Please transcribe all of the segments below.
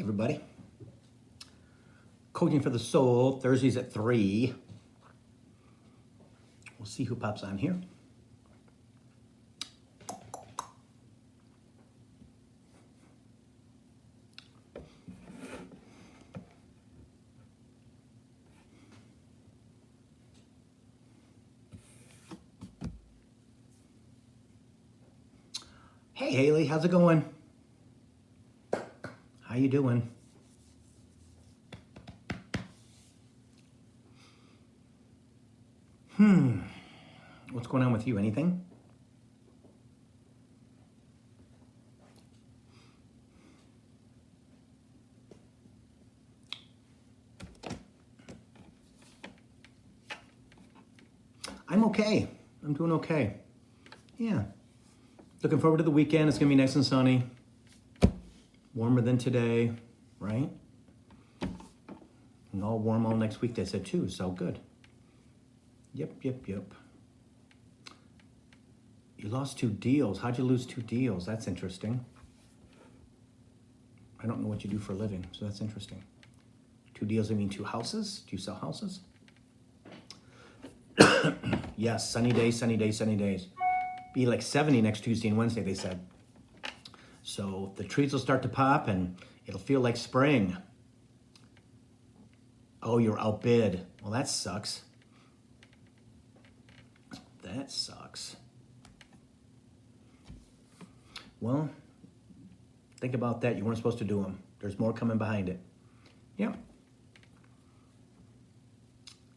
everybody. Coaching for the Soul, Thursdays at 3. We'll see who pops on here. Hey, Haley, how's it going? How you doing? What's going on with you? Anything? I'm okay. I'm doing okay. Yeah. Looking forward to the weekend. It's going to be nice and sunny. Warmer than today, right? And all warm all next week, they said too, so good. Yep. You lost 2 deals. How'd you lose 2 deals? That's interesting. I don't know what you do for a living, so that's interesting. 2 deals, I mean 2 houses? Do you sell houses? Yes, sunny days. Be like 70 next Tuesday and Wednesday, they said. So the trees will start to pop and it'll feel like spring. Oh, you're outbid. Well, that sucks. That sucks. Well, think about that. You weren't supposed to do them. There's more coming behind it. Yep.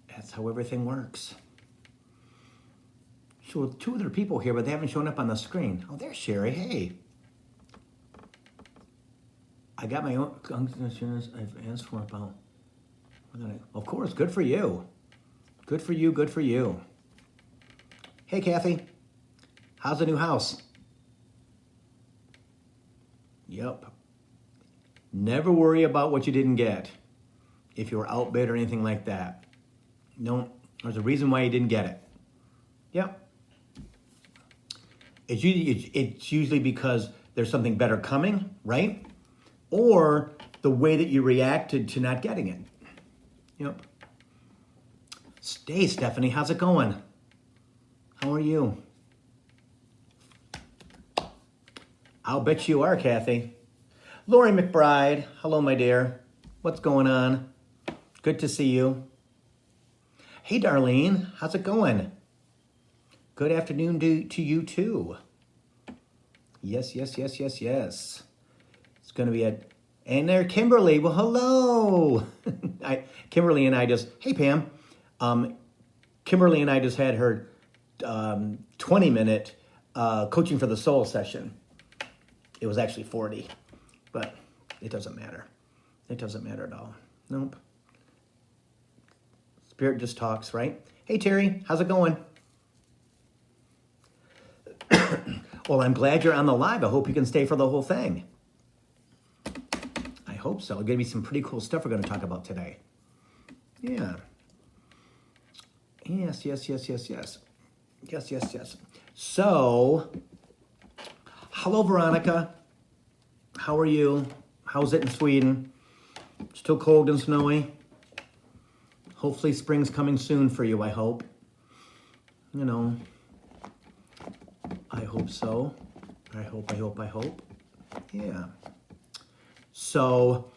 That's how everything works. So 2 other people here, but they haven't shown up on the screen. Oh, there's Sherry. Hey. I got my own insurance. I've asked for about. Of course, good for you. Good for you. Hey, Kathy. How's the new house? Yep. Never worry about what you didn't get. If you were outbid or anything like that. No, there's a reason why you didn't get it. Yep. It's usually because there's something better coming, right? Or the way that you reacted to not getting it. Yep. Hey, Stephanie, how's it going? How are you? I'll bet you are, Kathy. Lori McBride, hello, my dear. What's going on? Good to see you. Hey, Darlene, how's it going? Good afternoon to you, too. Yes. It's going to be and there, Kimberly. Well, hello. Kimberly and I just, hey, Pam. Kimberly and I just had her 20-minute Coaching for the Soul session. It was actually 40, but it doesn't matter. It doesn't matter at all. Nope. Spirit just talks, right? Hey, Terry, how's it going? Well, I'm glad you're on the live. I hope you can stay for the whole thing. I hope so. There's going to be some pretty cool stuff we're going to talk about today. Yeah. Yes. So, hello, Veronica. How are you? How's it in Sweden? Still cold and snowy? Hopefully spring's coming soon for you, I hope. You know, I hope so. I hope. Yeah. So,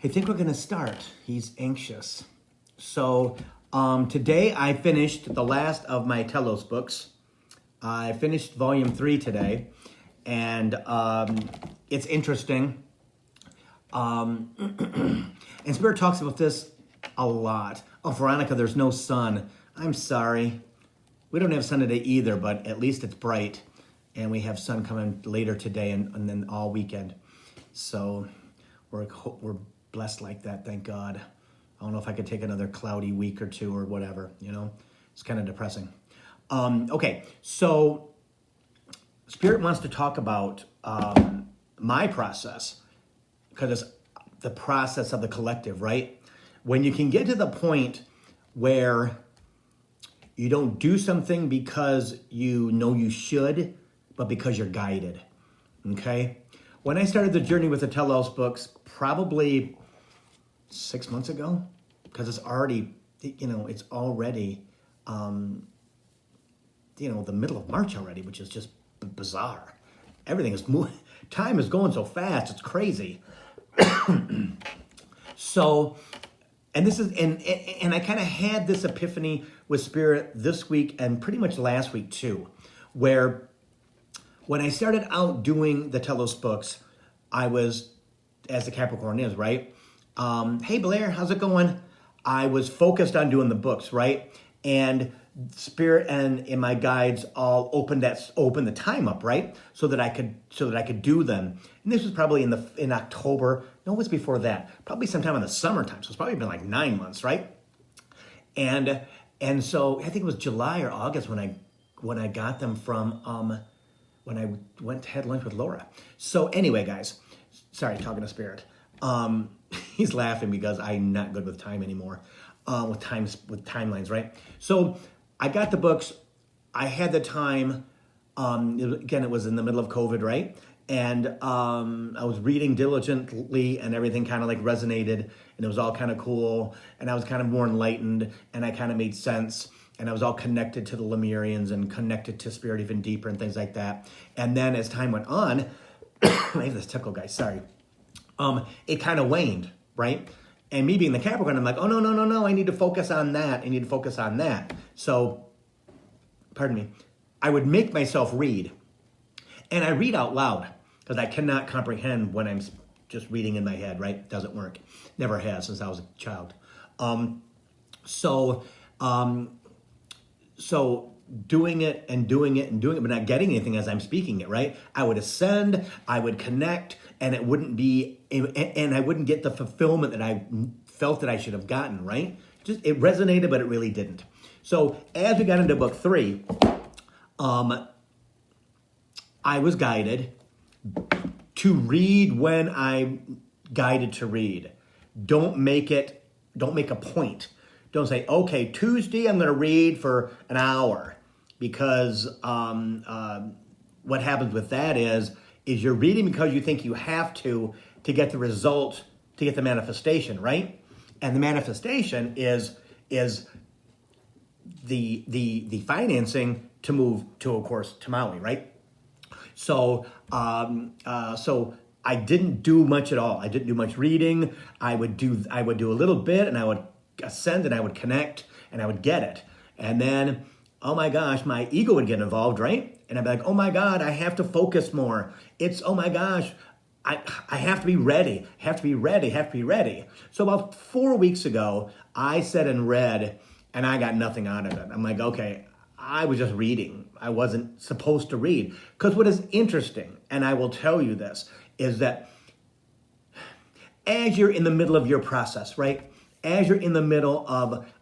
I think we're going to start. He's anxious. So, today I finished the last of my Telos books. I finished volume 3 today, and it's interesting. And Spirit talks about this a lot. Oh, Veronica, there's no sun. I'm sorry. We don't have sun today either, but at least it's bright, and we have sun coming later today and then all weekend. So we're blessed like that, thank God. I don't know if I could take another cloudy week or 2 or whatever, you know. It's kind of depressing. Okay, so Spirit wants to talk about my process, because it's the process of the collective, right? When you can get to the point where you don't do something because you know you should, but because you're guided, okay? When I started the journey with the Telos books, probably 6 months ago, because it's already, it's already, the middle of March already, which is just bizarre. Everything is moving. Time is going so fast. It's crazy. So, and this is, and I kind of had this epiphany with Spirit this week and pretty much last week too, where when I started out doing the Telos books, I was, as the Capricorn is, right? Hey Blair, how's it going? I was focused on doing the books, right? And Spirit and in my guides all opened the time up, right? So that I could do them. And this was probably in October. No, it was before that. Probably sometime in the summertime. So it's probably been like 9 months, right? And so I think it was July or August when I got them from when I went to have lunch with Laura. So anyway, guys, sorry, talking to Spirit. He's laughing because I'm not good with time anymore. With timelines, right? So I got the books. I had the time. Again, it was in the middle of COVID, right? And I was reading diligently, and everything kind of like resonated, and it was all kind of cool. And I was kind of more enlightened, and I kind of made sense. And I was all connected to the Lemurians and connected to Spirit even deeper and things like that. And then as time went on, I have this tickle, guys. Sorry. It kind of waned, right? And me being the Capricorn, I'm like, oh, no, I need to focus on that. I need to focus on that. So, pardon me, I would make myself read. And I read out loud because I cannot comprehend when I'm just reading in my head, right? It doesn't work. Never has since I was a child. So doing it, but not getting anything as I'm speaking it, right? I would ascend, I would connect, and it wouldn't be, and I wouldn't get the fulfillment that I felt that I should have gotten, right? Just it resonated, but it really didn't. So as we got into book 3, I was guided to read when I'm guided to read. Don't make a point. Don't say, okay, Tuesday I'm going to read for an hour, because what happens with that is you're reading because you think you have to get the result, to get the manifestation, right? And the manifestation is the financing to move to, of course, to Maui, right? So so I didn't do much at all. I didn't do much reading. I would do a little bit, and I would ascend, and I would connect, and I would get it. And then, oh my gosh, my ego would get involved, right? And I'd be like, oh my God, I have to focus more. It's, oh my gosh, I have to be ready. Have to be ready. So about 4 weeks ago, I sat and read, and I got nothing out of it. I'm like, okay, I was just reading. I wasn't supposed to read. Because what is interesting, and I will tell you this, is that as you're in the middle of your process, right? As you're in the middle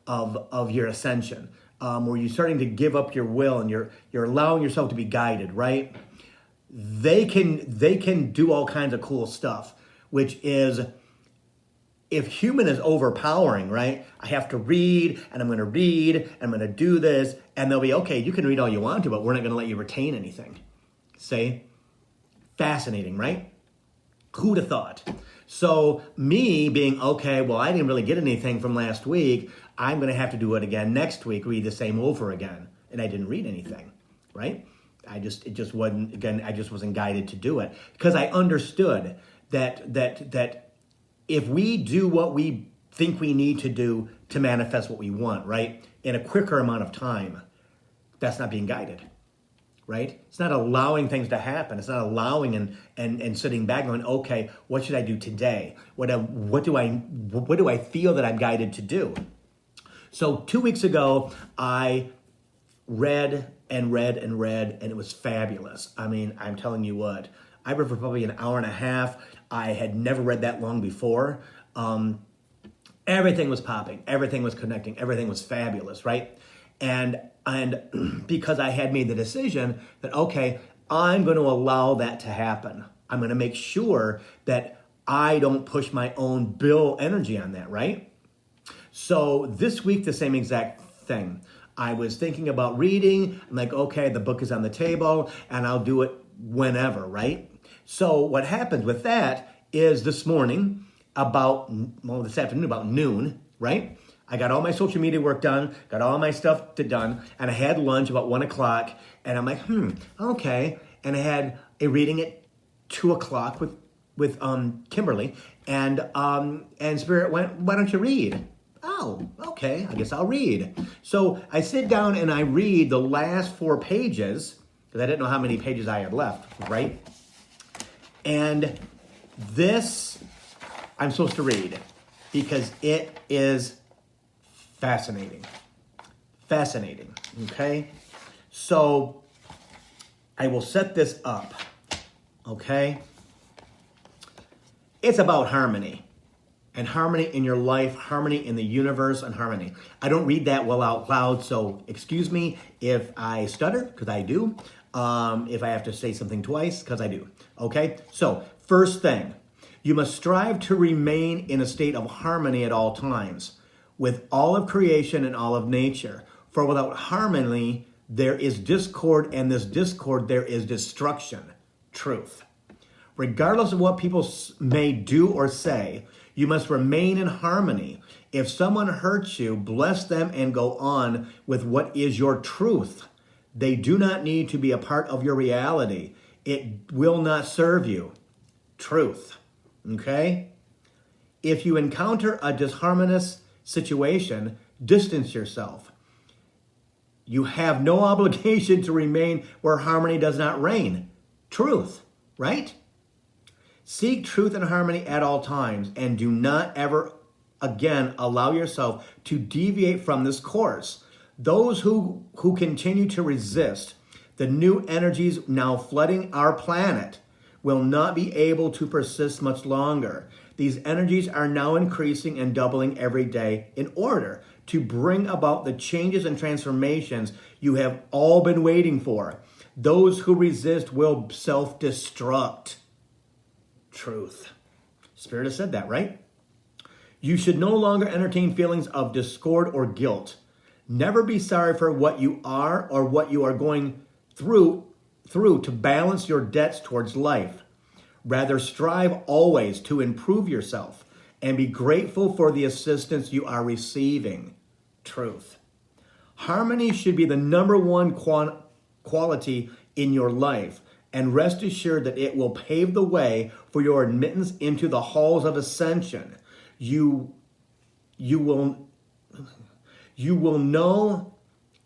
of your ascension, where you're starting to give up your will and you're allowing yourself to be guided, right? They can do all kinds of cool stuff, which is, if human is overpowering, right? I have to read, and I'm going to read, and I'm going to do this, and they'll be, okay, you can read all you want to, but we're not going to let you retain anything. See? Fascinating, right? Who'd have thought? So me being, okay, well, I didn't really get anything from last week. I'm going to have to do it again next week, read the same over again. And I didn't read anything, right? I just wasn't guided to do it, because I understood that if we do what we think we need to do to manifest what we want, right, in a quicker amount of time, that's not being guided. Right? It's not allowing things to happen. It's not allowing and sitting back going, okay, what should I do today? What do I feel that I'm guided to do? So 2 weeks ago, I read, and it was fabulous. I mean, I'm telling you what, I read for probably an hour and a half. I had never read that long before. Everything was popping. Everything was connecting. Everything was fabulous, right? And because I had made the decision that, okay, I'm going to allow that to happen. I'm going to make sure that I don't push my own bill energy on that, right? So this week, the same exact thing. I was thinking about reading. I'm like, okay, the book is on the table, and I'll do it whenever, right? So what happens with that is this morning this afternoon about noon, right? I got all my social media work done, got all my stuff done, and I had lunch about 1 o'clock, and I'm like, okay. And I had a reading at 2 o'clock with Kimberly, and Spirit went, why don't you read? Oh, okay, I guess I'll read. So I sit down and I read the last 4 pages, because I didn't know how many pages I had left, right? And this I'm supposed to read because it is fascinating. Fascinating, okay? So I will set this up, okay? It's about harmony. And harmony in your life, harmony in the universe, and harmony. I don't read that well out loud, so excuse me if I stutter, because I do. If I have to say something twice, because I do. Okay? So, first thing, you must strive to remain in a state of harmony at all times with all of creation and all of nature. For without harmony, there is discord, and this discord, there is destruction. Truth. Regardless of what people may do or say, you must remain in harmony. If someone hurts you, bless them and go on with what is your truth. They do not need to be a part of your reality. It will not serve you. Truth. Okay? If you encounter a disharmonious situation, distance yourself. You have no obligation to remain where harmony does not reign. Truth. Right? Seek truth and harmony at all times, and do not ever again allow yourself to deviate from this course. Those who continue to resist the new energies now flooding our planet will not be able to persist much longer. These energies are now increasing and doubling every day in order to bring about the changes and transformations you have all been waiting for. Those who resist will self-destruct. Truth. Spirit has said that, right? You should no longer entertain feelings of discord or guilt. Never be sorry for what you are or what you are going through to balance your debts towards life. Rather, strive always to improve yourself and be grateful for the assistance you are receiving. Truth. Harmony should be the number one quality in your life. And rest assured that it will pave the way for your admittance into the halls of ascension. You will know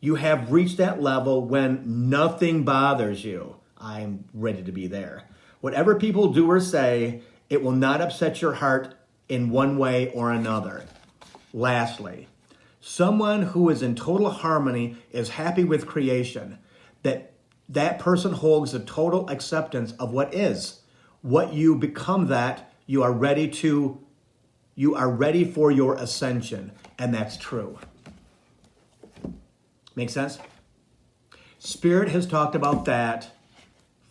you have reached that level when nothing bothers you. I'm ready to be there. Whatever people do or say, it will not upset your heart in one way or another. Lastly, someone who is in total harmony is happy with creation. That person holds a total acceptance of what is. What you become that, you are ready for your ascension. And that's true. Make sense? Spirit has talked about that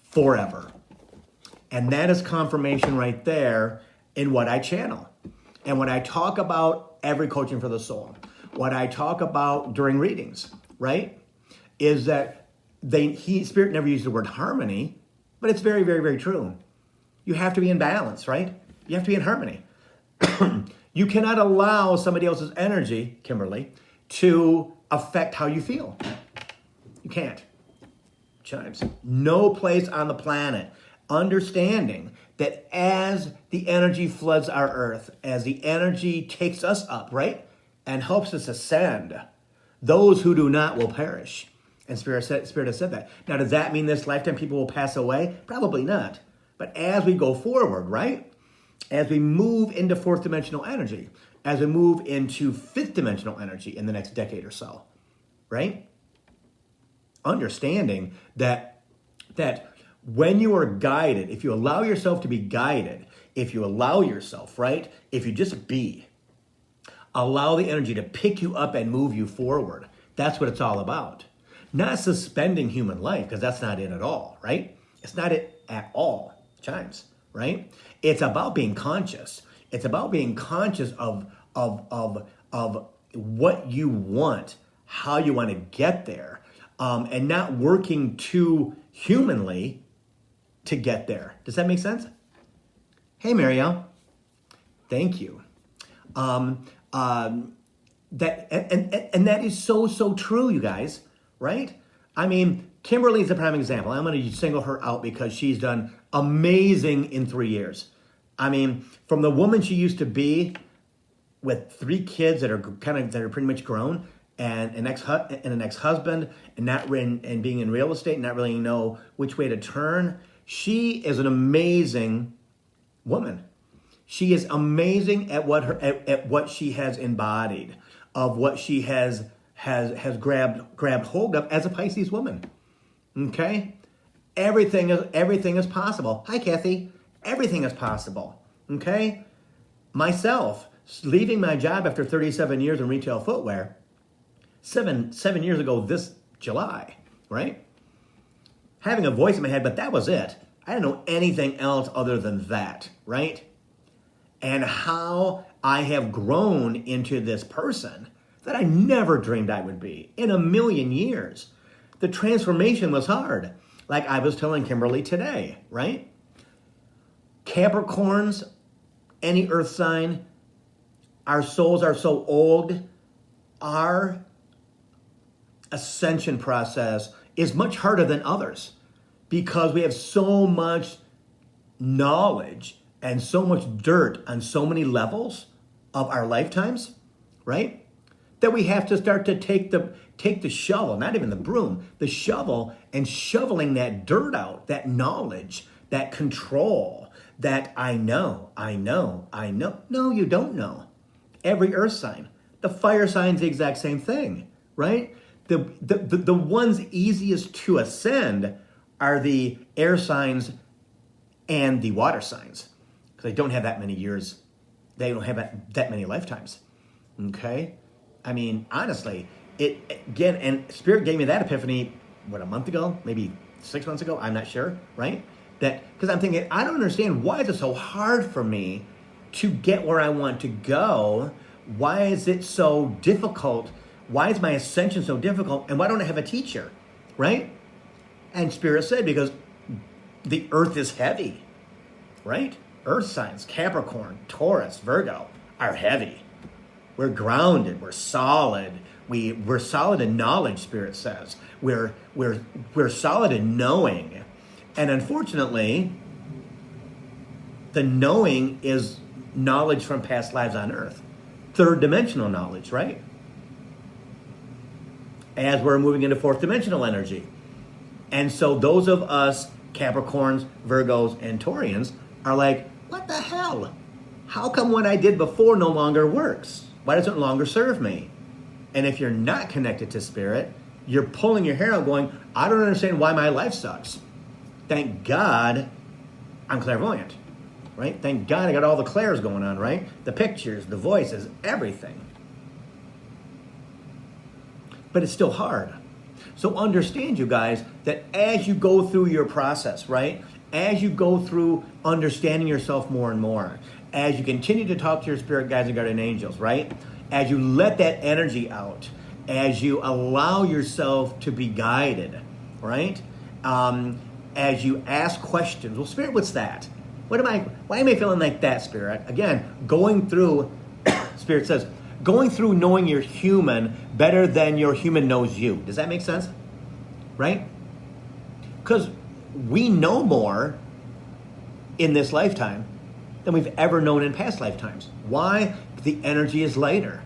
forever. And that is confirmation right there in what I channel. And what I talk about every coaching for the soul. What I talk about during readings, right? Is that Spirit never used the word harmony, but it's very, very, very true. You have to be in balance, right? You have to be in harmony. You cannot allow somebody else's energy, Kimberly, to affect how you feel. You can't. Chimes. No place on the planet. Understanding that as the energy floods our earth, as the energy takes us up, right? And helps us ascend, those who do not will perish. And Spirit has said that. Now, does that mean this lifetime people will pass away? Probably not. But as we go forward, right? As we move into fourth dimensional energy, as we move into fifth dimensional energy in the next decade or so, right? Understanding that when you are guided, if you allow yourself to be guided, if you allow yourself, right? If you just be, allow the energy to pick you up and move you forward. That's what it's all about. Not suspending human life, because that's not it at all, right? It's not it at all, Chimes, right? It's about being conscious. It's about being conscious of what you want, how you want to get there, and not working too humanly to get there. Does that make sense? Hey, Marielle. Thank you. That that is so true, you guys, right? I mean, Kimberly is a prime example. I'm going to single her out because she's done amazing in 3 years. I mean, from the woman she used to be with 3 kids that are pretty much grown, and an ex-husband, and being in real estate, and not really know which way to turn. She is an amazing woman. She is amazing at what she has embodied, of what she has grabbed hold of as a Pisces woman. Okay? Everything is possible. Hi, Kathy. Everything is possible. Okay? Myself, leaving my job after 37 years in retail footwear, seven years ago this July, right? Having a voice in my head, but that was it. I didn't know anything else other than that, right? And how I have grown into this person that I never dreamed I would be in a million years. The transformation was hard. Like I was telling Kimberly today, right? Capricorns, any earth sign, our souls are so old, our ascension process is much harder than others because we have so much knowledge and so much dirt on so many levels of our lifetimes, right? That we have to start to take the shovel, not even the broom, the shovel, and shoveling that dirt out, that knowledge, that control, that I know. No, you don't know. Every earth sign. The fire sign's the exact same thing, right? The ones easiest to ascend are the air signs and the water signs. They don't have that many years. They don't have that many lifetimes. Okay? I mean, honestly, again, and Spirit gave me that epiphany, a month ago? Maybe 6 months ago? I'm not sure, right? Because I'm thinking, I don't understand, why is it so hard for me to get where I want to go? Why is it so difficult? Why is my ascension so difficult? And why don't I have a teacher, right? And Spirit said, because the earth is heavy, right? Earth signs, Capricorn, Taurus, Virgo, are heavy. We're grounded. We're solid. We're solid in knowledge, Spirit says. We're solid in knowing. And unfortunately, the knowing is knowledge from past lives on Earth. Third dimensional knowledge, right? As we're moving into fourth dimensional energy. And so those of us, Capricorns, Virgos, and Taurians, are like, what the hell? How come what I did before no longer works? Why does it no longer serve me? And if you're not connected to Spirit, you're pulling your hair out going, I don't understand why my life sucks. Thank God I'm clairvoyant, right? Thank God I got all the clairs going on, right? The pictures, the voices, everything. But it's still hard. So understand, you guys, that as you go through your process, right? As you go through understanding yourself more and more, as you continue to talk to your spirit guides and guardian angels, right? As you let that energy out, as you allow yourself to be guided, right? As you ask questions. Well, Spirit, what's that? Why am I feeling like that, Spirit? Again, going through, Spirit says, going through knowing you're human better than your human knows you. Does that make sense? Right? Because we know more in this lifetime than we've ever known in past lifetimes. Why? The energy is lighter.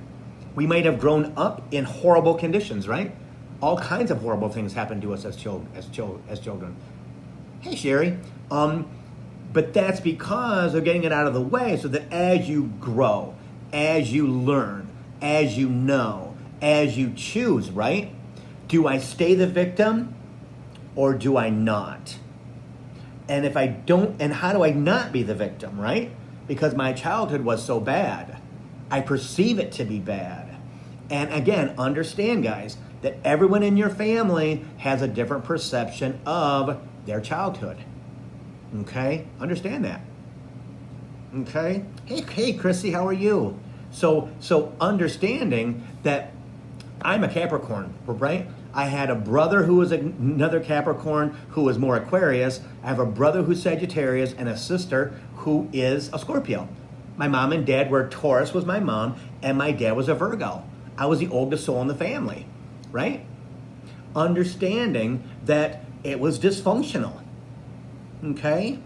We might have grown up in horrible conditions, right? All kinds of horrible things happen to us as children. Hey, Sherry. But that's because of getting it out of the way so that as you grow, as you learn, as you know, as you choose, right? Do I stay the victim or do I not? And if I don't, and how do I not be the victim, right? Because my childhood was so bad. I perceive it to be bad. And again, understand, guys, that everyone in your family has a different perception of their childhood. Okay? Understand that. Okay? Hey, Chrissy, how are you? So understanding that I'm a Capricorn, right? I had a brother who was another Capricorn who was more Aquarius. I have a brother who's Sagittarius and a sister who is a Scorpio. My mom and dad were Taurus was my mom, and my dad was a Virgo. I was the oldest soul in the family, right? Understanding that it was dysfunctional, okay?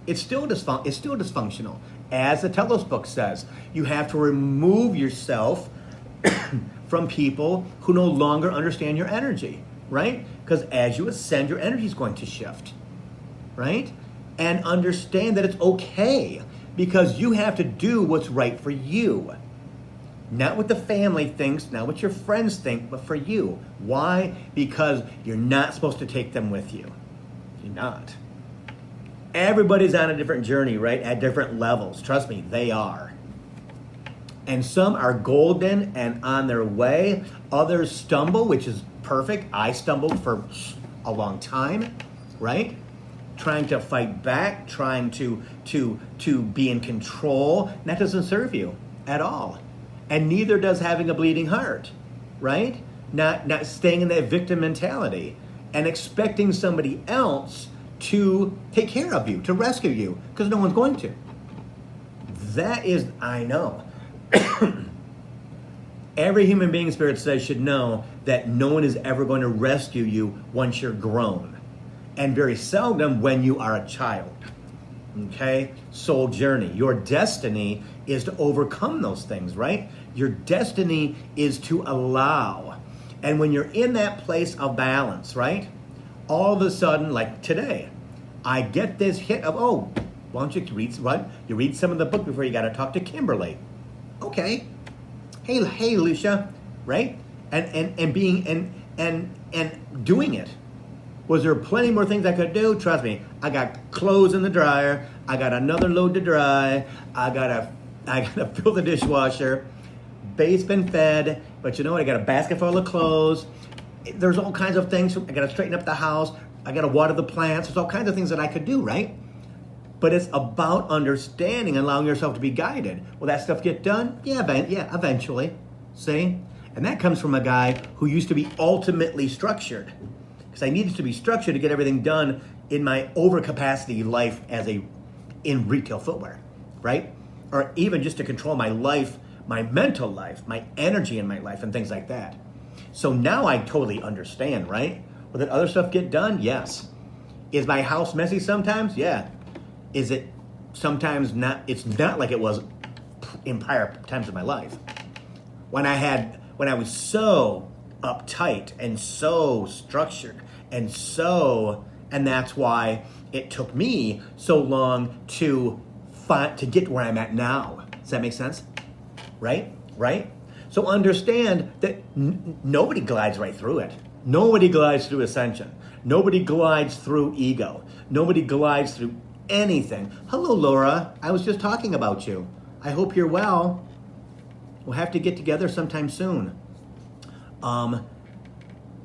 It's still dysfunctional. As the Telos book says, you have to remove yourself from people who no longer understand your energy, right? Because as you ascend, your energy is going to shift, right? And understand that it's okay because you have to do what's right for you. Not what the family thinks, not what your friends think, but for you. Why? Because you're not supposed to take them with you. You're not. Everybody's on a different journey, right? At different levels. Trust me, they are. And some are golden and on their way. Others stumble, which is perfect. I stumbled for a long time, right? Trying to fight back, trying to be in control. And that doesn't serve you at all. And neither does having a bleeding heart, right? Not staying in that victim mentality and expecting somebody else to take care of you, to rescue you, because no one's going to. That is, I know. Every human being, Spirit says, should know that no one is ever going to rescue you once you're grown. And very seldom when you are a child. Okay? Soul journey. Your destiny is to overcome those things, right? Your destiny is to allow. And when you're in that place of balance, right? All of a sudden, like today, I get this hit of, oh, why don't you read what? You read some of the book before you got to talk to Kimberly. Okay. Hey, Lucia, right? And being and doing it. Was there plenty more things I could do? Trust me, I got clothes in the dryer. I got another load to dry. I gotta fill the dishwasher. Babe's been fed, but you know what? I got a basket full of clothes. There's all kinds of things. I gotta straighten up the house. I gotta water the plants. There's all kinds of things that I could do, right? But it's about understanding and allowing yourself to be guided. Will that stuff get done? Yeah, eventually. See? And that comes from a guy who used to be ultimately structured. Because I needed to be structured to get everything done in my overcapacity life in retail footwear, right? Or even just to control my life, my mental life, my energy in my life, and things like that. So now I totally understand, right? Will that other stuff get done? Yes. Is my house messy sometimes? Yeah. Is it sometimes not? It's not like it was in prior times of my life. When I was so uptight and so structured and that's why it took me so long to get where I'm at now. Does that make sense? Right? So understand that nobody glides right through it. Nobody glides through ascension. Nobody glides through ego. Nobody glides through anything. Hello, Laura. I was just talking about you. I hope you're well. We'll have to get together sometime soon.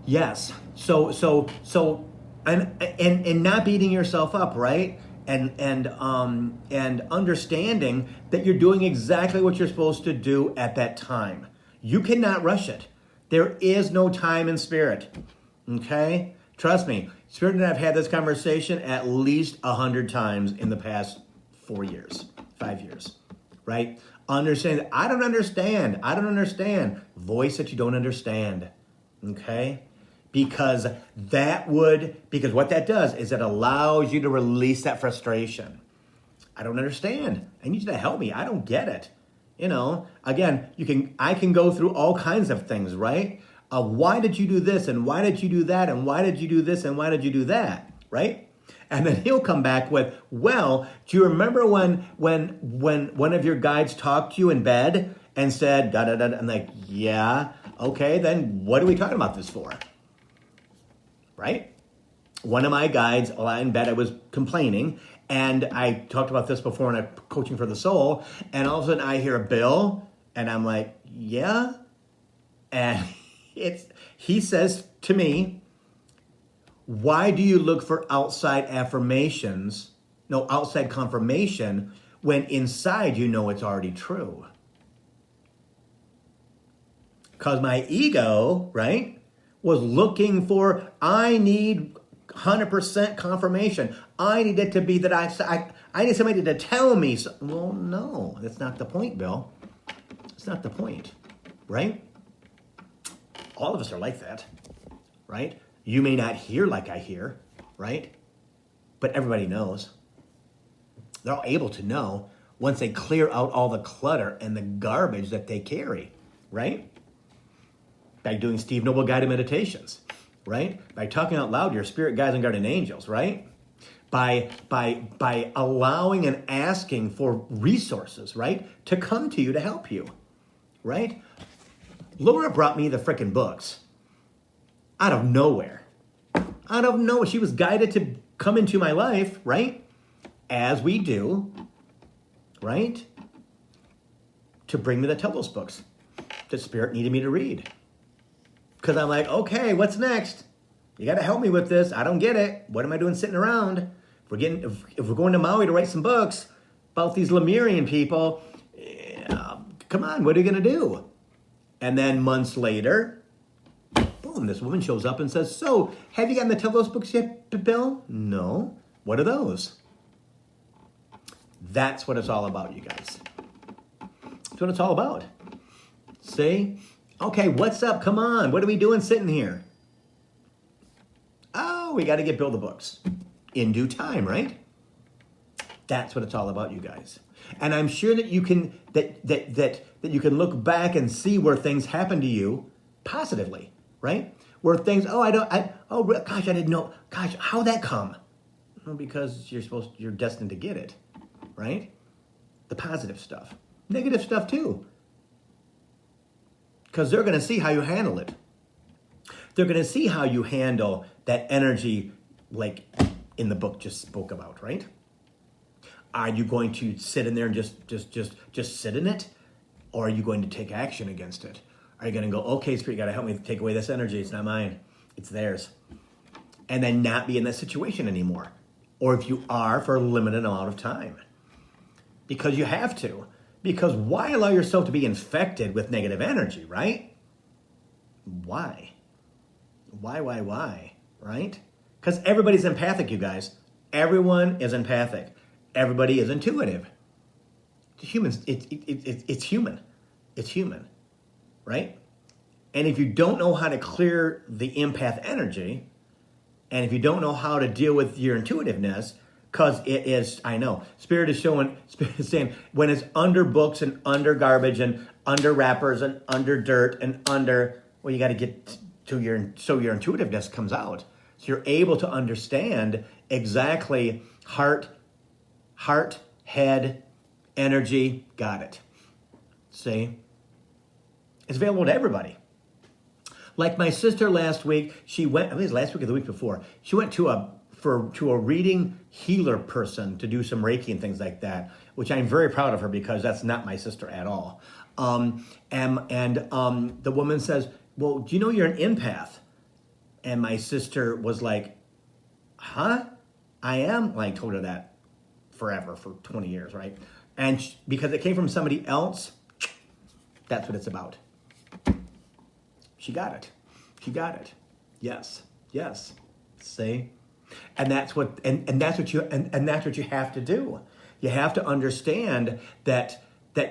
Yes. So not beating yourself up, right? And understanding that you're doing exactly what you're supposed to do at that time. You cannot rush it. There is no time in spirit. Okay? Trust me. Spirit and I have had this conversation at least 100 times in the past 5 years, right? Understand that I don't understand. Voice that you don't understand, okay? Because what that does is it allows you to release that frustration. I don't understand. I need you to help me. I don't get it. Again, I can go through all kinds of things, right? Why did you do this? And why did you do that? And why did you do this? And why did you do that? Right? And then he'll come back with, well, do you remember when one of your guides talked to you in bed and said, da da da? I'm like, yeah, okay, then what are we talking about this for? Right? One of my guides in bed, I was complaining, and I talked about this before in a Coaching for the Soul, and all of a sudden I hear a bill, and I'm like, yeah, and he says to me, why do you look for outside confirmation when inside you know it's already true? Because my ego, right, was looking for, I need 100% confirmation. I need it to be that I need somebody to tell me. So, well, no, that's not the point, Bill. It's not the point, right? All of us are like that, right? You may not hear like I hear, right? But everybody knows. They're all able to know once they clear out all the clutter and the garbage that they carry, right? By doing Steve Noble guided meditations, right? By talking out loud to your spirit guides and guardian angels, right? By allowing and asking for resources, right? To come to you to help you, right? Laura brought me the frickin' books out of nowhere. Out of nowhere. She was guided to come into my life, right? As we do, right? To bring me the Telos books that Spirit needed me to read. Because I'm like, okay, what's next? You got to help me with this. I don't get it. What am I doing sitting around? If we're going to Maui to write some books about these Lemurian people, come on, what are you going to do? And then months later, boom, this woman shows up and says, so, have you gotten the Telos books yet, Bill? No. What are those? That's what it's all about, you guys. That's what it's all about. See? Okay, what's up? Come on. What are we doing sitting here? Oh, we got to get Bill the books. In due time, right? That's what it's all about, you guys. And I'm sure that you can that you can look back and see where things happen to you positively, right? Where things, gosh, I didn't know. Gosh, how'd that come? Well, because you're destined to get it, right? The positive stuff. Negative stuff too. Because they're going to see how you handle it. They're going to see how you handle that energy, like in the book just spoke about, right? Are you going to sit in there and just sit in it? Or are you going to take action against it? Are you going to go, okay, Spirit, you got to help me take away this energy. It's not mine. It's theirs. And then not be in that situation anymore. Or if you are, for a limited amount of time. Because you have to. Because why allow yourself to be infected with negative energy, right? Why? Why? Right? Because everybody's empathic, you guys. Everyone is empathic. Everybody is intuitive. Humans, it's human. It's human, right? And if you don't know how to clear the empath energy, and if you don't know how to deal with your intuitiveness, because it is, I know, Spirit is saying, when it's under books and under garbage and under wrappers and under dirt and under, well, you got to get to so your intuitiveness comes out. So you're able to understand exactly heart, head, energy, got it. See? It's available to everybody. Like my sister last week, she went, I think it was last week or the week before, she went to a reading healer person to do some Reiki and things like that, which I'm very proud of her because that's not my sister at all. The woman says, well, do you know you're an empath? And my sister was like, huh? I am? Well, I told her that forever, for 20 years, right? And because it came from somebody else, that's what it's about. She got it. Yes. See? And that's what you have to do. You have to understand that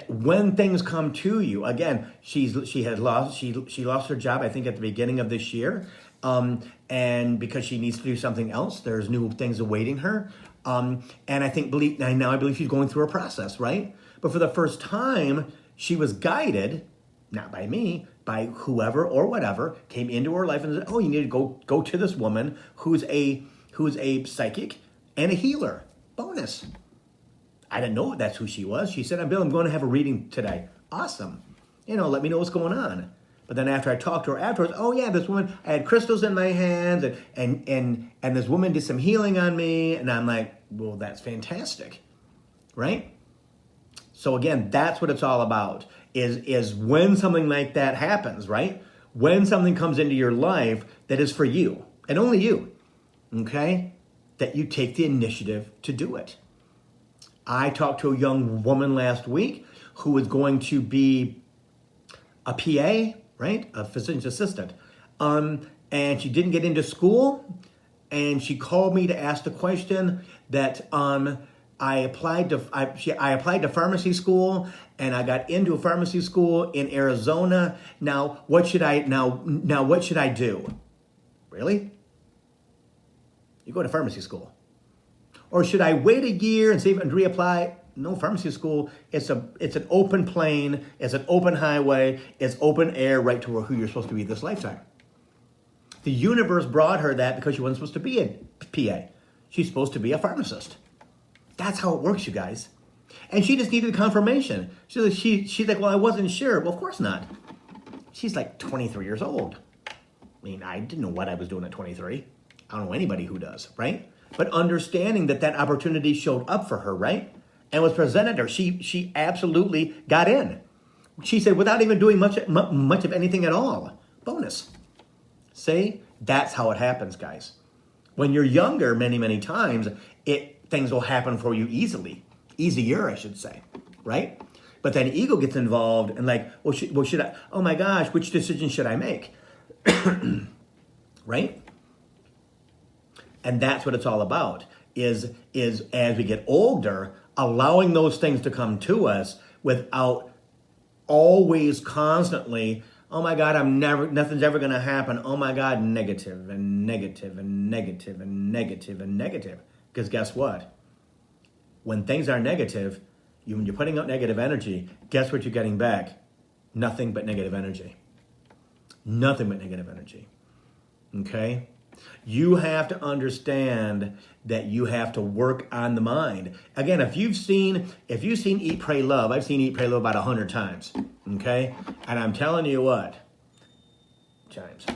when things come to you, again, she lost her job, I think, at the beginning of this year, and because she needs to do something else, there's new things awaiting her, and I believe she's going through a process, right? But for the first time, she was guided, not by me, by whoever or whatever came into her life and said, "Oh, you need to go to this woman who's a psychic and a healer. Bonus." I didn't know that's who she was. She said, "Bill, I'm going to have a reading today." Awesome. Let me know what's going on. But then after I talked to her afterwards, oh yeah, this woman, I had crystals in my hands and this woman did some healing on me. And I'm like, well, that's fantastic. Right? So again, that's what it's all about, is when something like that happens, right? When something comes into your life that is for you and only you, okay? That you take the initiative to do it. I talked to a young woman last week who was going to be a PA, right? A physician's assistant. And and she didn't get into school, and she called me to ask the question that I applied to pharmacy school, and I got into a pharmacy school in Arizona. Now what should I do? Really? You go to pharmacy school. Or should I wait a year and see if I can reapply? No, pharmacy school, it's an open plane, it's an open highway, it's open air right to who you're supposed to be this lifetime. The universe brought her that because she wasn't supposed to be a PA. She's supposed to be a pharmacist. That's how it works, you guys. And she just needed confirmation. She's like, well, I wasn't sure. Well, of course not. She's like 23 years old. I mean, I didn't know what I was doing at 23. I don't know anybody who does, right? But understanding that opportunity showed up for her, right? And was presented to her. She absolutely got in. She said, without even doing much of anything at all. Bonus. See? That's how it happens, guys. When you're younger, many, many times, things will happen for you easily. Easier, I should say, right? But then ego gets involved and like, should I, oh my gosh, which decision should I make? Right? And that's what it's all about, is as we get older, allowing those things to come to us without always constantly, oh my God, nothing's ever going to happen. Oh my God, negative and negative and negative and negative and negative. Because guess what? When things are negative, when you're putting out negative energy, guess what you're getting back? Nothing but negative energy. Nothing but negative energy. Okay? You have to understand that you have to work on the mind. Again, if you've seen Eat, Pray, Love, I've seen Eat, Pray, Love about 100 times. Okay? And I'm telling you what, James,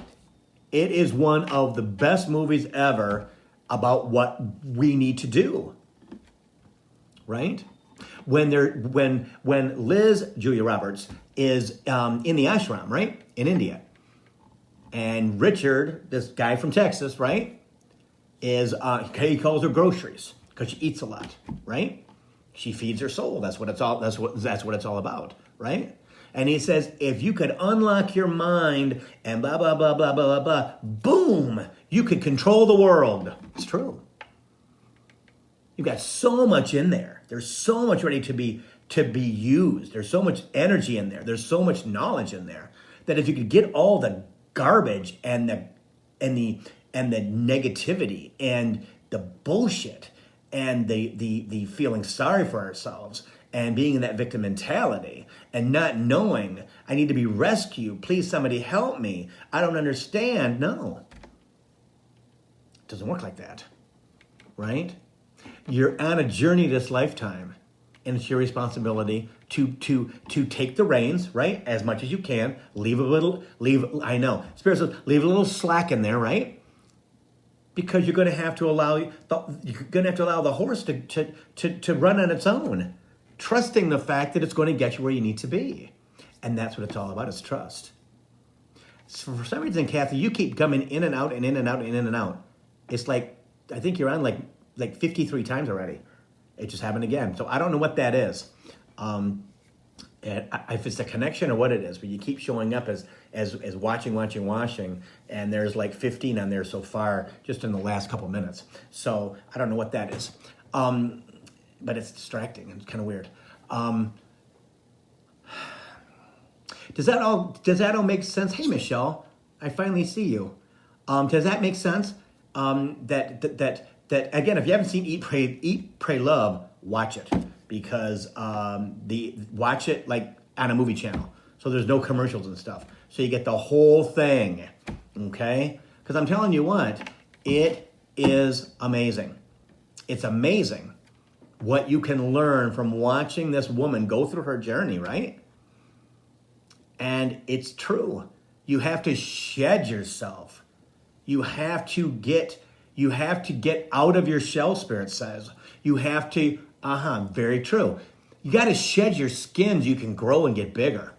it is one of the best movies ever about what we need to do. Right? When Liz, Julia Roberts, is in the ashram, right? In India. And Richard, this guy from Texas, right, he calls her groceries because she eats a lot, right? She feeds her soul. That's what it's all about, right? And he says, if you could unlock your mind and blah blah blah blah blah blah blah, boom, you could control the world. It's true. You've got so much in there. There's so much ready to be used. There's so much energy in there. There's so much knowledge in there that if you could get all the garbage and the negativity and the bullshit and the feeling sorry for ourselves and being in that victim mentality and not knowing I need to be rescued, please somebody help me, I don't understand. No, it doesn't work like that, right? You're on a journey this lifetime, and it's your responsibility to take the reins, right? As much as you can. Leave a little slack in there, right? Because you're going to have to allow the horse to run on its own, trusting the fact that it's going to get you where you need to be. And that's what it's all about, is trust. So for some reason, Kathy, you keep coming in and out and in and out and in and out. It's like, I think you're on like 53 times already. It just happened again. So I don't know what that is. If it's a connection or what it is, but you keep showing up as watching, and there's like 15 on there so far just in the last couple minutes. So I don't know what that is. But it's distracting and it's kind of weird. Does that all make sense? Hey, Michelle, I finally see you. Does that make sense? That again, if you haven't seen Eat, Pray, Love, watch it, because watch it like on a movie channel, so there's no commercials and stuff, so you get the whole thing, okay? Because I'm telling you what, it is amazing. It's amazing what you can learn from watching this woman go through her journey, right? And it's true. You have to shed yourself. You have to get out of your shell, Spirit says. You have to, very true. You got to shed your skin so you can grow and get bigger.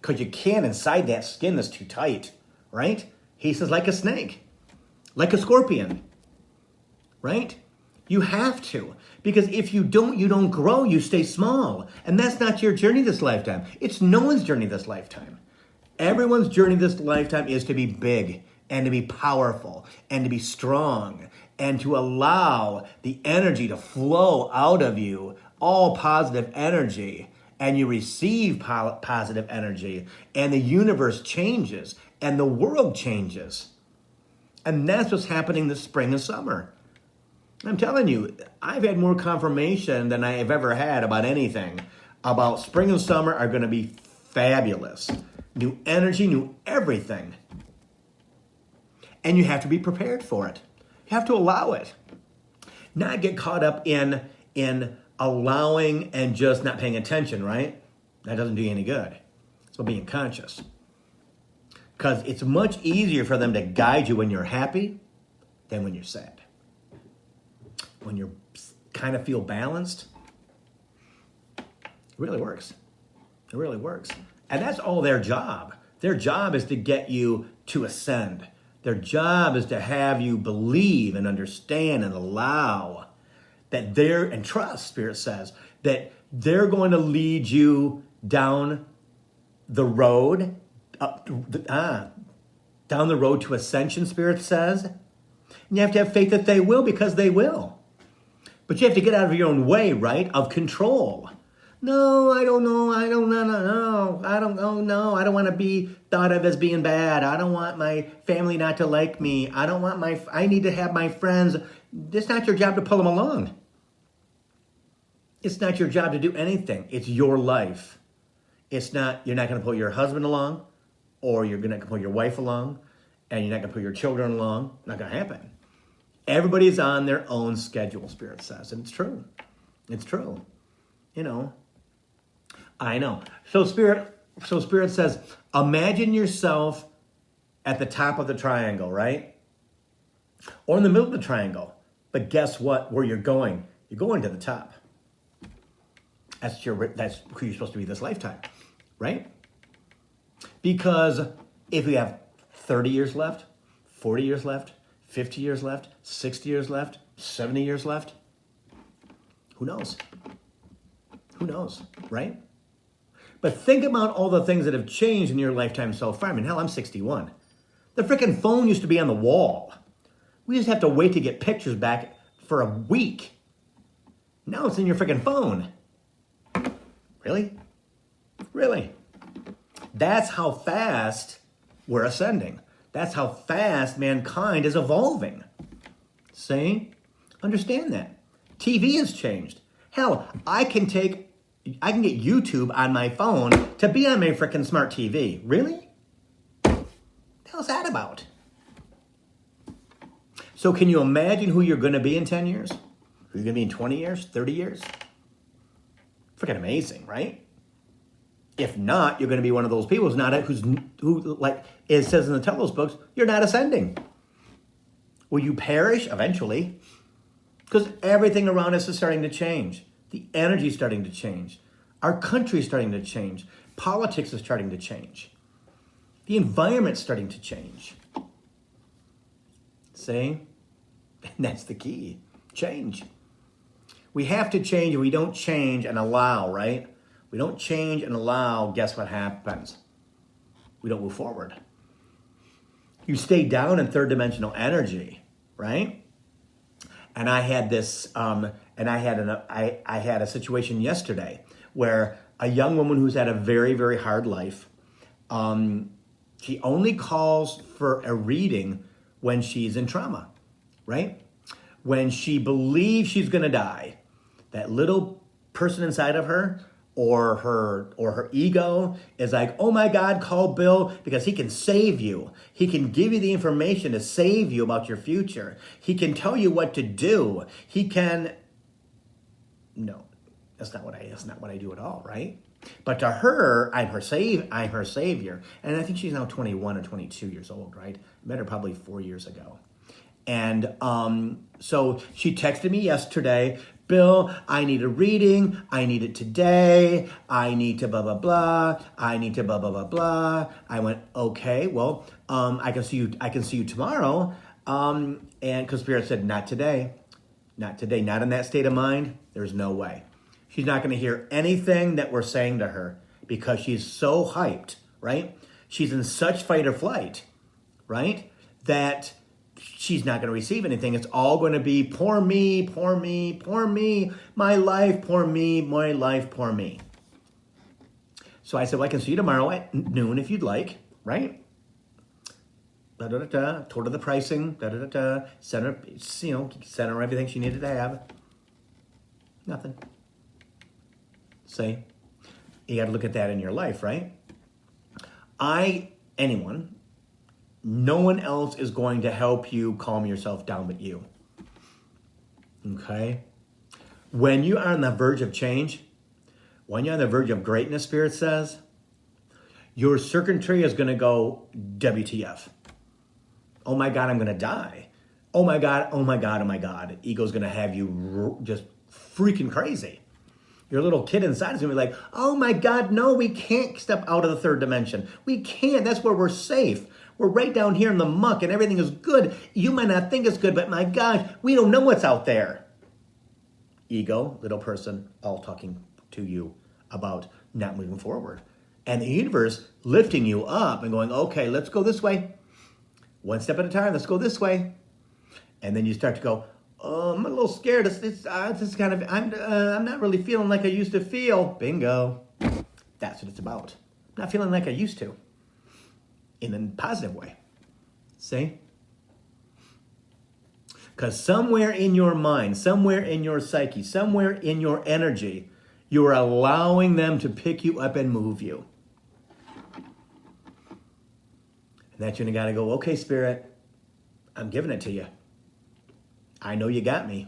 Because you can't inside that skin that's too tight, right? He says like a snake, like a scorpion, right? You have to. Because if you don't grow, you stay small. And that's not your journey this lifetime. It's no one's journey this lifetime. Everyone's journey this lifetime is to be big, and to be powerful and to be strong and to allow the energy to flow out of you, all positive energy, and you receive positive energy, and the universe changes and the world changes. And that's what's happening this spring and summer. I'm telling you, I've had more confirmation than I have ever had about anything. About spring and summer are going to be fabulous. New energy, new everything. And you have to be prepared for it. You have to allow it. Not get caught up in allowing and just not paying attention, right? That doesn't do you any good. It's about being conscious. Because it's much easier for them to guide you when you're happy than when you're sad. When you kind of feel balanced, it really works. It really works. And that's all their job. Their job is to get you to ascend. Their job is to have you believe and understand and allow that and trust, Spirit says, that they're going to lead you down the road, down the road to ascension, Spirit says. And you have to have faith that they will, because they will. But you have to get out of your own way, right, of control. No, I don't know. I don't want to be thought of as being bad. I don't want my family not to like me. I need to have my friends. It's not your job to pull them along. It's not your job to do anything. It's your life. You're not going to pull your husband along, or you're going to pull your wife along, and you're not going to pull your children along. Not going to happen. Everybody's on their own schedule, Spirit says, and it's true. It's true. I know. So Spirit says, imagine yourself at the top of the triangle, right? Or in the middle of the triangle. But guess what? Where you're going? You're going to the top. That's who you're supposed to be this lifetime, right? Because if we have 30 years left, 40 years left, 50 years left, 60 years left, 70 years left, who knows? Who knows, right? But think about all the things that have changed in your lifetime so far. I mean, hell, I'm 61. The freaking phone used to be on the wall. We just have to wait to get pictures back for a week. Now it's in your freaking phone. Really? Really? That's how fast we're ascending. That's how fast mankind is evolving. See? Understand that. TV has changed. Hell, I can get YouTube on my phone to be on my freaking smart TV. Really? What the hell's that about? So can you imagine who you're going to be in 10 years? Who you're going to be in 20 years, 30 years? Freaking amazing, right? If not, you're going to be one of those people who like it says in the Telos books, you're not ascending. Will you perish eventually? Because everything around us is starting to change. The energy is starting to change. Our country is starting to change. Politics is starting to change. The environment's starting to change. See? And that's the key. Change. We have to change. If we don't change and allow, right? We don't change and allow, guess what happens? We don't move forward. You stay down in third dimensional energy, right? And I had this, I had a situation yesterday where a young woman who's had a very, very hard life, she only calls for a reading when she's in trauma, right? When she believes she's going to die, that little person inside of her or her ego is like, oh my God, call Bill because he can save you. He can give you the information to save you about your future. He can tell you what to do. No, that's not what I do at all, right? But to her, I'm her savior. And I think she's now 21 or 22 years old, right? I met her probably 4 years ago. And so she texted me yesterday, Bill, I need a reading. I need it today. I need to blah, blah, blah. I need to blah, blah, blah, blah. I went, okay, well, I can see you tomorrow. And because Spirit said, not today, not in that state of mind. There's no way. She's not going to hear anything that we're saying to her because she's so hyped, right? She's in such fight or flight, right? that she's not going to receive anything. It's all going to be poor me, poor me, poor me, my life, poor me, my life, poor me. So I said, well, I can see you tomorrow at noon if you'd like, right? Da-da-da-da, told her the pricing, da-da-da-da, sent her, sent her everything she needed to have. Nothing. See? You got to look at that in your life, right? No one else is going to help you calm yourself down but you. Okay? When you are on the verge of change, when you're on the verge of greatness, Spirit says, your circuitry is going to go WTF. Oh my God, I'm going to die. Oh my God, oh my God, oh my God. Ego's going to have you just freaking crazy. Your little kid inside is going to be like, oh my God, no, we can't step out of the third dimension. We can't. That's where we're safe. We're right down here in the muck and everything is good. You might not think it's good, but my gosh, we don't know what's out there. Ego, little person, all talking to you about not moving forward. And the universe lifting you up and going, okay, let's go this way. One step at a time, let's go this way. And then you start to go, oh, I'm a little scared. I'm not really feeling like I used to feel. Bingo. That's what it's about. Not feeling like I used to. In a positive way. See? Because somewhere in your mind, somewhere in your psyche, somewhere in your energy, you're allowing them to pick you up and move you. And that's when you got to go, okay, Spirit, I'm giving it to you. I know you got me.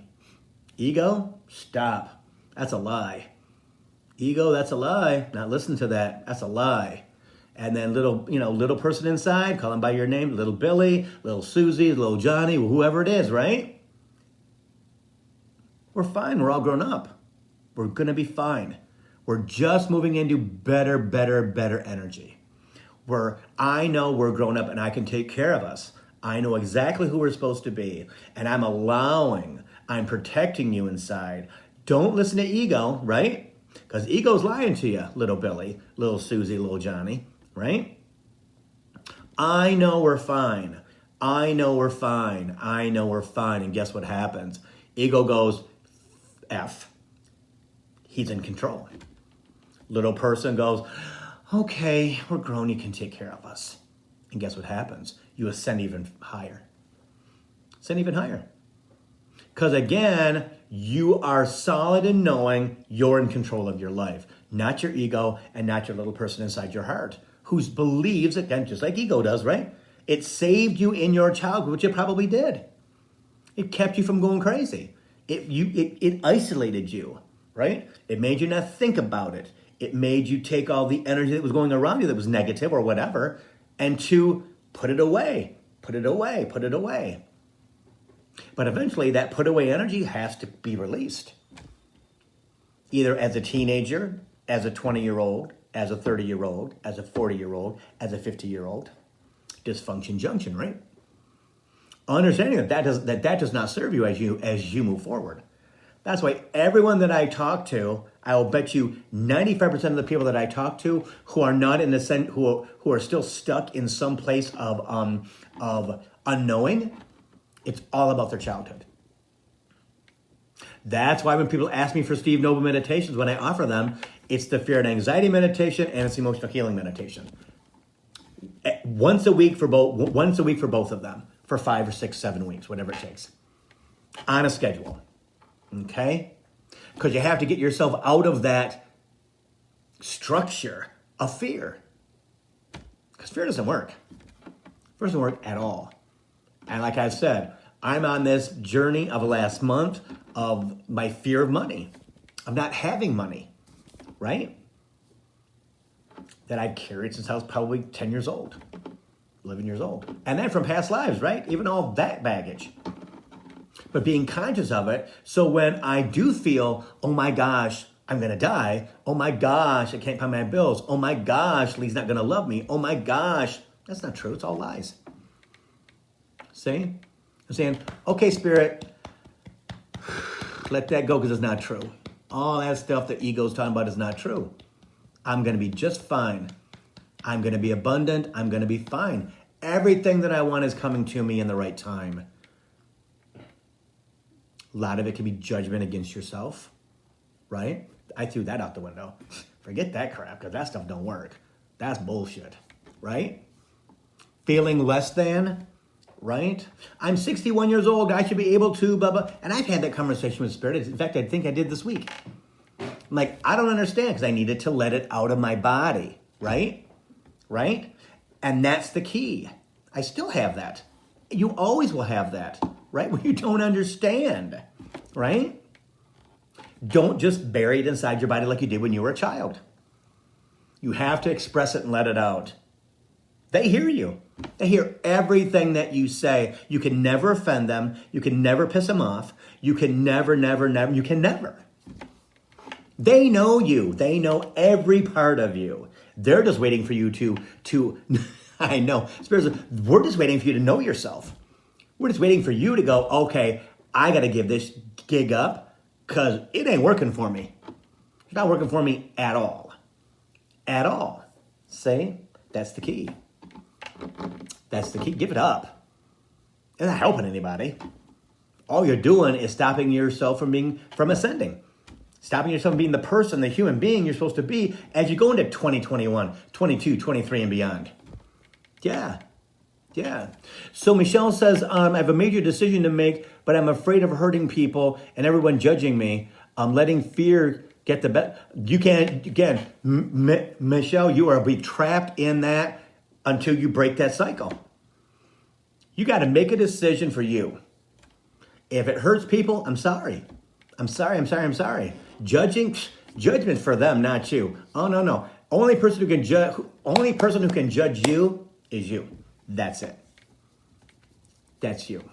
Ego, stop. That's a lie. Ego, that's a lie. Not listen to that. That's a lie. And then little person inside, call him by your name, little Billy, little Susie, little Johnny, whoever it is, right? We're fine. We're all grown up. We're going to be fine. We're just moving into better energy. Where I know we're grown up and I can take care of us. I know exactly who we're supposed to be. And I'm protecting you inside. Don't listen to ego, right? Because ego's lying to you, little Billy, little Susie, little Johnny, right? I know we're fine. I know we're fine. I know we're fine. And guess what happens? Ego goes, F. He's in control. Little person goes, okay, we're grown. You can take care of us. And guess what happens? You ascend even higher. Ascend even higher. Because again, you are solid in knowing you're in control of your life. Not your ego and not your little person inside your heart. Who believes, again, just like ego does, right? It saved you in your childhood, which it probably did. It kept you from going crazy. It isolated you, right? It made you not think about it. It made you take all the energy that was going around you that was negative or whatever and to put it away, put it away, put it away. But eventually that put away energy has to be released. Either as a teenager, as a 20-year-old, as a 30-year-old, as a 40-year-old, as a 50-year-old. Dysfunction junction, right? Understanding that does not serve you as you move forward. That's why everyone that I talk to, I will bet you 95% of the people that I talk to who are not in the sense, who are still stuck in some place of unknowing, it's all about their childhood. That's why when people ask me for Steve Noble meditations, when I offer them, it's the fear and anxiety meditation and it's emotional healing meditation. Once a week for both of them, for 5 or 6, 7 weeks, whatever it takes, on a schedule. Okay? Because you have to get yourself out of that structure of fear. Because fear doesn't work. Fear doesn't work at all. And like I said, I'm on this journey of the last month of my fear of money, of not having money, right? That I've carried since I was probably 10 years old, 11 years old. And then from past lives, right? Even all that baggage. But being conscious of it, so when I do feel, oh my gosh, I'm going to die. Oh my gosh, I can't pay my bills. Oh my gosh, Lee's not going to love me. Oh my gosh. That's not true. It's all lies. See? I'm saying, okay, Spirit, let that go because it's not true. All that stuff that ego's talking about is not true. I'm going to be just fine. I'm going to be abundant. I'm going to be fine. Everything that I want is coming to me in the right time. A lot of it can be judgment against yourself, right? I threw that out the window. Forget that crap, because that stuff don't work. That's bullshit, right? Feeling less than, right? I'm 61 years old. I should be able to, blah, blah. And I've had that conversation with Spirit. In fact, I think I did this week. I'm like, I don't understand, because I needed to let it out of my body, right? Right? And that's the key. I still have that. You always will have that, right? When you don't understand, right? Don't just bury it inside your body like you did when you were a child. You have to express it and let it out. They hear you. They hear everything that you say. You can never offend them. You can never piss them off. You can never. You can never. They know you. They know every part of you. They're just waiting for you to I know. We're just waiting for you to know yourself. We're just waiting for you to go, okay, I got to give this gig up because it ain't working for me. It's not working for me at all. At all. See? That's the key. That's the key. Give it up. It's not helping anybody. All you're doing is stopping yourself from ascending. Stopping yourself from being the person, the human being you're supposed to be as you go into 2021, 22, 23, and beyond. Yeah. So Michelle says, I have a major decision to make, but I'm afraid of hurting people and everyone judging me. I'm letting fear get the best. You can't, again, Michelle, you are be trapped in that until you break that cycle. You got to make a decision for you. If it hurts people, I'm sorry. I'm sorry. Judgment for them, not you. Oh, no. Only person who can judge you is you. That's it. That's you.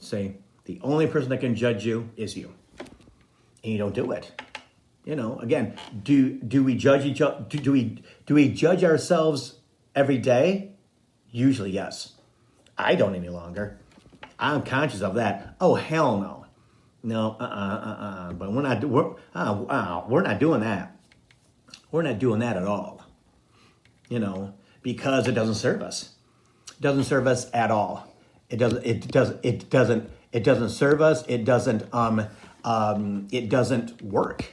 Say, the only person that can judge you is you. And you don't do it. Again, do we judge each other? Do we judge ourselves every day? Usually, yes. I don't any longer. I'm conscious of that. Oh, hell no. No, but we're not doing that. We're not doing that at all. Because it doesn't serve us. It doesn't serve us at all. It doesn't serve us. It doesn't work.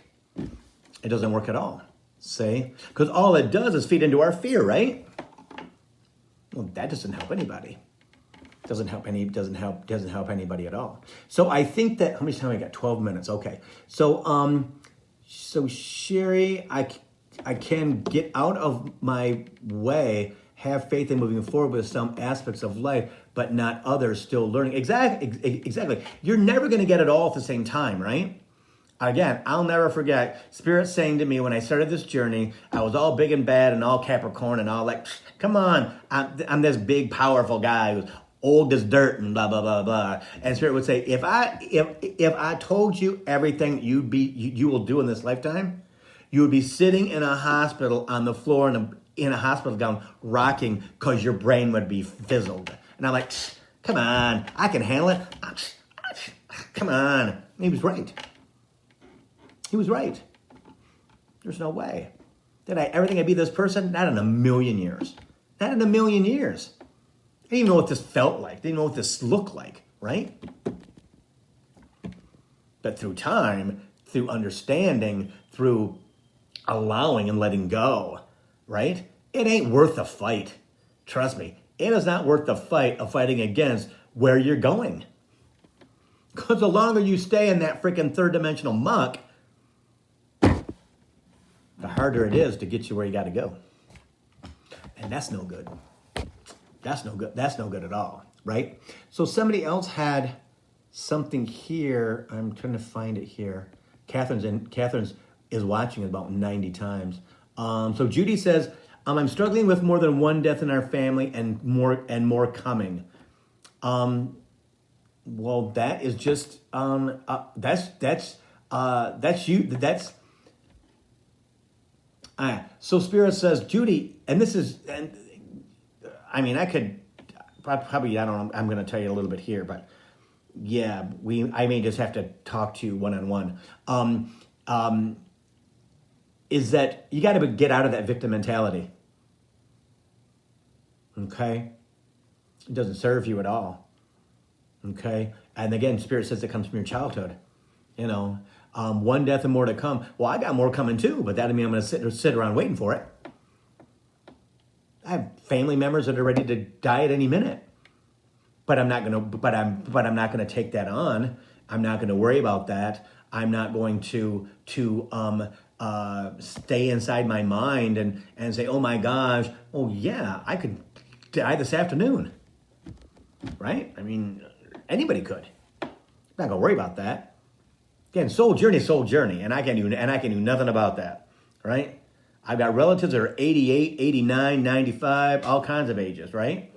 It doesn't work at all. See? Because all it does is feed into our fear, right? Well, that doesn't help anybody. Doesn't help anybody at all. So I think that, how much time I got? 12 minutes. Okay. So Sherry, I can get out of my way, have faith in moving forward with some aspects of life, but not others, still learning. Exactly. You're never going to get it all at the same time, right? Again, I'll never forget Spirit saying to me when I started this journey, I was all big and bad and all Capricorn and all like, come on, I'm this big, powerful guy who's old as dirt and blah, blah, blah, blah. And Spirit would say, if I told you everything you will do in this lifetime, you would be sitting in a hospital on the floor in a hospital gown rocking because your brain would be fizzled. And I'm like, come on, I can handle it. Come on. And he was right. There's no way. Did I ever think I'd be this person? Not in a million years. I didn't even know what this felt like. Didn't know what this looked like, right? But through time, through understanding, through allowing and letting go, right? It ain't worth the fight. Trust me, it is not worth the fight of fighting against where you're going. Because the longer you stay in that freaking third dimensional muck, the harder it is to get you where you got to go. And that's no good. That's no good at all, right? So somebody else had something here. I'm trying to find it here. Catherine's is watching it about 90 times. So Judy says, I'm struggling with more than one death in our family and more coming. Well, that is just that's you. So Spirit says, Judy, I could probably, I don't know, I'm going to tell you a little bit here, but yeah, I may just have to talk to you one-on-one. Is that you got to get out of that victim mentality. Okay? It doesn't serve you at all. Okay? And again, Spirit says it comes from your childhood. You know, one death and more to come. Well, I got more coming too, but that doesn't mean I'm going to sit around waiting for it. I have family members that are ready to die at any minute. But I'm not going to take that on. I'm not going to worry about that. I'm not going to stay inside my mind and say, oh my gosh, oh yeah, I could die this afternoon. Right? I mean, anybody could. I'm not going to worry about that. Again, soul journey, and I can do nothing about that. Right? I've got relatives that are 88, 89, 95, all kinds of ages, right?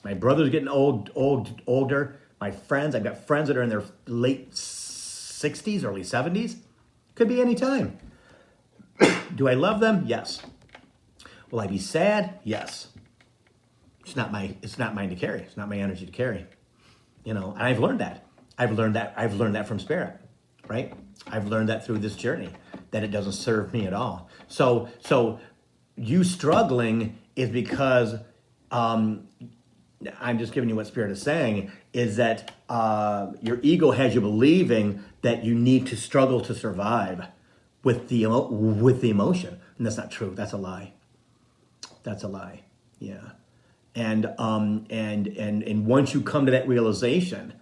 My brother's getting older. My friends, I've got friends that are in their late 60s, early 70s. Could be any time. Do I love them? Yes. Will I be sad? Yes. It's not mine to carry. It's not my energy to carry. You know, and I've learned that. I've learned that from Spirit, right? I've learned that through this journey, that it doesn't serve me at all. So you struggling is because I'm just giving you what Spirit is saying, is that your ego has you believing that you need to struggle to survive with the emotion. And that's not true. That's a lie. That's a lie. Yeah. And once you come to that realization,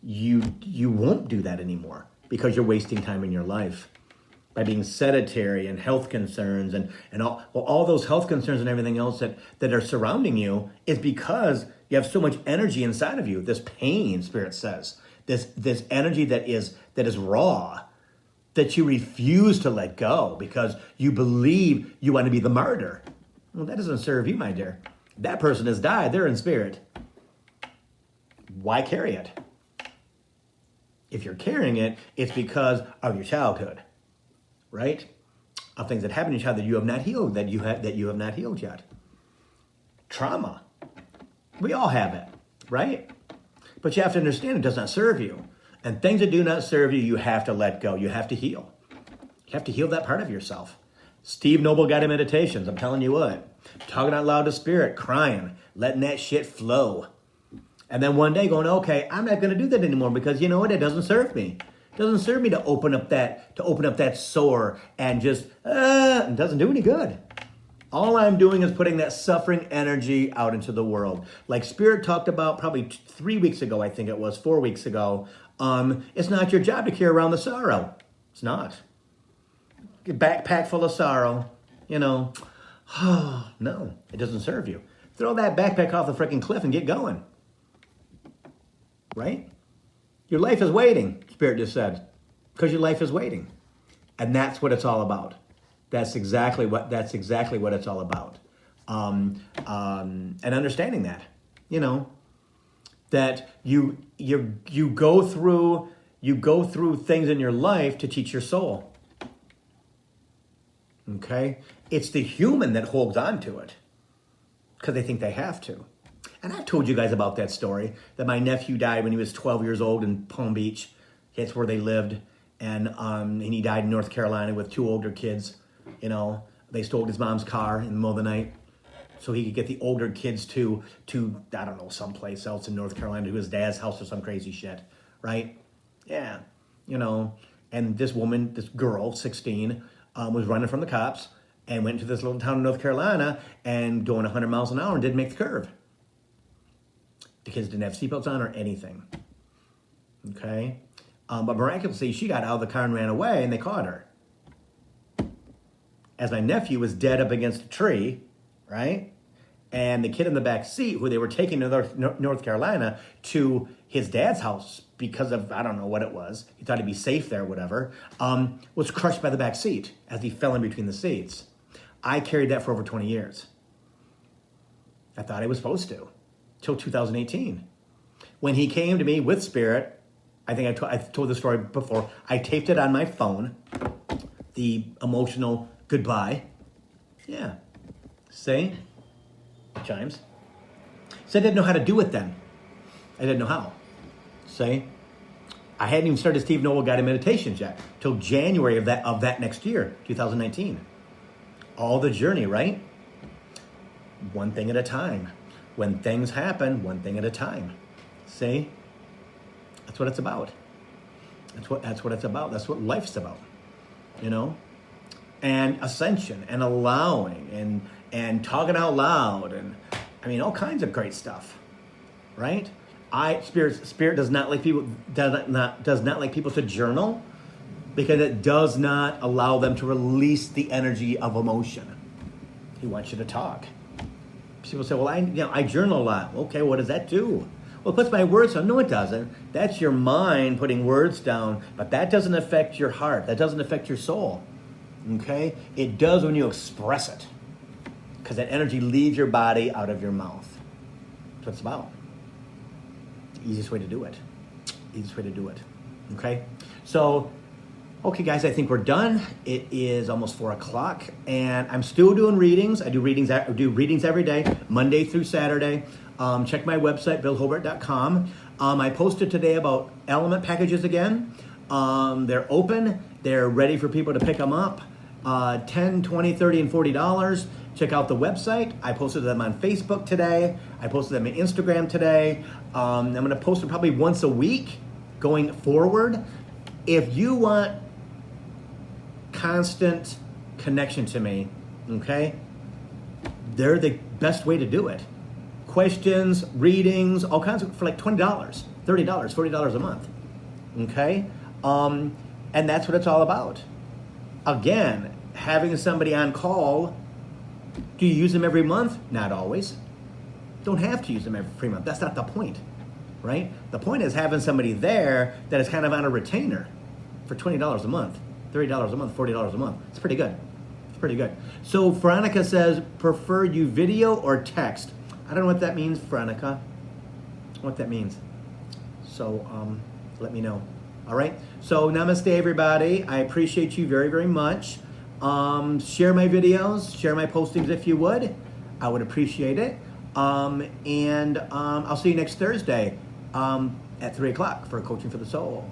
you won't do that anymore because you're wasting time in your life by being sedentary and health concerns and all those health concerns and everything else that are surrounding you is because you have so much energy inside of you. This pain, Spirit says, this energy that is raw, that you refuse to let go because you believe you want to be the martyr. Well, that doesn't serve you, my dear. That person has died. They're in spirit. Why carry it? If you're carrying it, it's because of your childhood. Right? Of things that happened in your childhood that you have not healed, that you have not healed yet. Trauma. We all have it, right? But you have to understand it does not serve you. And things that do not serve you, you have to let go. You have to heal. You have to heal that part of yourself. Steve Noble Guided Meditations, I'm telling you what. Talking out loud to Spirit, crying, letting that shit flow. And then one day going, okay, I'm not going to do that anymore because you know what? It doesn't serve me. It doesn't serve me to open up that sore and just, it doesn't do any good. All I'm doing is putting that suffering energy out into the world. Like Spirit talked about probably 3 weeks ago, I think it was, 4 weeks ago. It's not your job to carry around the sorrow. It's not. Your backpack full of sorrow, you know. No, it doesn't serve you. Throw that backpack off the freaking cliff and get going. Right? Your life is waiting, Spirit just said, because your life is waiting. And that's what it's all about. That's exactly what it's all about. And understanding that, you know, that you go through things in your life to teach your soul. Okay? It's the human that holds on to it because they think they have to. And I've told you guys about that story, that my nephew died when he was 12 years old in Palm Beach. That's where they lived. And he died in North Carolina with 2 older kids. You know, they stole his mom's car in the middle of the night so he could get the older kids to I don't know, someplace else in North Carolina, to his dad's house or some crazy shit, right? Yeah, you know, and this girl, 16, was running from the cops and went to this little town in North Carolina and going 100 miles an hour and didn't make the curve. The kids didn't have seatbelts on or anything, okay? But miraculously, she got out of the car and ran away, and they caught her. As my nephew was dead up against a tree, right? And the kid in the back seat, who they were taking to North Carolina to his dad's house because of, I don't know what it was, he thought he'd be safe there, whatever, was crushed by the back seat as he fell in between the seats. I carried that for over 20 years. I thought I was supposed to, till 2018. When he came to me with Spirit, I think I told the story before, I taped it on my phone, the emotional goodbye. Yeah. See? Chimes. So I didn't know how to do it then. I didn't know how. See? I hadn't even started Steve Noble Guided Meditations yet till January of that next year, 2019. All the journey, right? one thing at a time. When things happen, one thing at a time. See? That's what it's about. That's what it's about. That's what life's about. You know? And ascension and allowing and talking out loud and I mean all kinds of great stuff. Right? Spirit does not like people does not like people to journal because it does not allow them to release the energy of emotion. He wants you to talk. People say, well, I journal a lot. Okay, what does that do? Well, it puts my words down. No, it doesn't. That's your mind putting words down, but that doesn't affect your heart. That doesn't affect your soul. Okay? It does when you express it. Because that energy leaves your body out of your mouth. That's what it's about. The easiest way to do it. Easiest way to do it. Okay? So, okay, guys, I think we're done. It is almost 4 o'clock, and I'm still doing readings. I do readings every day, Monday through Saturday. Check my website, billhobart.com. I posted today about element packages again. They're open. They're ready for people to pick them up. $10, $20, $30, and $40. Check out the website. I posted them on Facebook today. I posted them on Instagram today. I'm going to post them probably once a week going forward. If you want constant connection to me, okay, they're the best way to do it. Questions, readings, all kinds of, for like $20, $30, $40 a month, okay? And that's what it's all about. Again, having somebody on call, do you use them every month? Not always. Don't have to use them every month. That's not the point, right? The point is having somebody there that is kind of on a retainer for $20 a month, $30 a month, $40 a month. It's pretty good. It's pretty good. So Veronica says, prefer you video or text? I don't know what that means, Veronica. What that means. So let me know. All right. So namaste, everybody. I appreciate you very, very much. Share my videos, share my postings if you would. I would appreciate it. And I'll see you next Thursday at 3 o'clock for Coaching for the Soul.